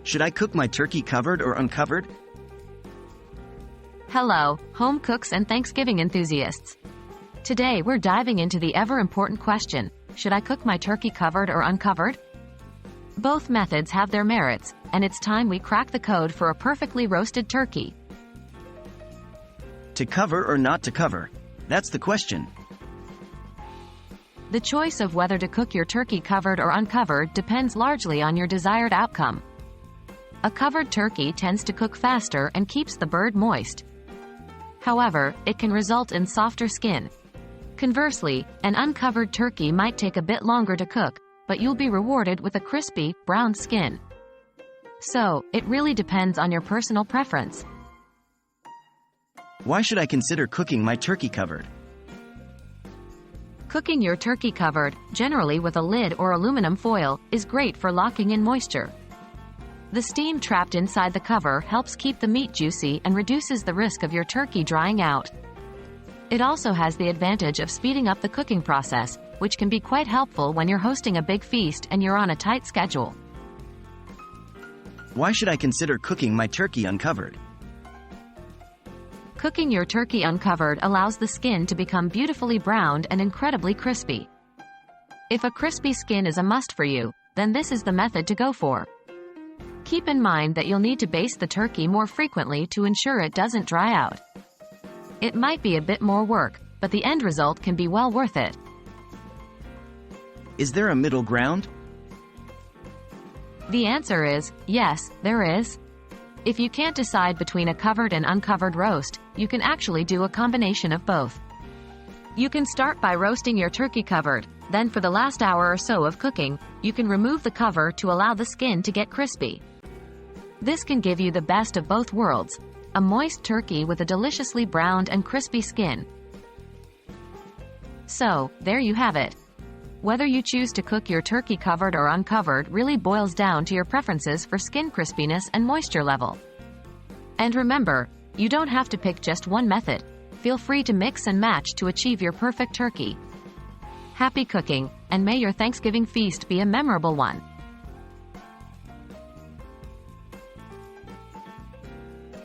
Should I cook my turkey covered or uncovered? Hello, home cooks and Thanksgiving enthusiasts. Today we're diving into the ever-important question, should I cook my turkey covered or uncovered? Both methods have their merits, and it's time we crack the code for a perfectly roasted turkey. To cover or not to cover? That's the question. The choice of whether to cook your turkey covered or uncovered depends largely on your desired outcome. A covered turkey tends to cook faster and keeps the bird moist. However, it can result in softer skin. Conversely, an uncovered turkey might take a bit longer to cook, but you'll be rewarded with a crispy, brown skin. So, it really depends on your personal preference. Why should I consider cooking my turkey covered? Cooking your turkey covered, generally with a lid or aluminum foil, is great for locking in moisture. The steam trapped inside the cover helps keep the meat juicy and reduces the risk of your turkey drying out. It also has the advantage of speeding up the cooking process, which can be quite helpful when you're hosting a big feast and you're on a tight schedule. Why should I consider cooking my turkey uncovered? Cooking your turkey uncovered allows the skin to become beautifully browned and incredibly crispy. If a crispy skin is a must for you, then this is the method to go for. Keep in mind that you'll need to baste the turkey more frequently to ensure it doesn't dry out. It might be a bit more work, but the end result can be well worth it. Is there a middle ground? The answer is, yes, there is. If you can't decide between a covered and uncovered roast, you can actually do a combination of both. You can start by roasting your turkey covered, then for the last hour or so of cooking, you can remove the cover to allow the skin to get crispy. This can give you the best of both worlds, a moist turkey with a deliciously browned and crispy skin. So, there you have it. Whether you choose to cook your turkey covered or uncovered really boils down to your preferences for skin crispiness and moisture level. And remember, you don't have to pick just one method. Feel free to mix and match to achieve your perfect turkey. Happy cooking, and may your Thanksgiving feast be a memorable one.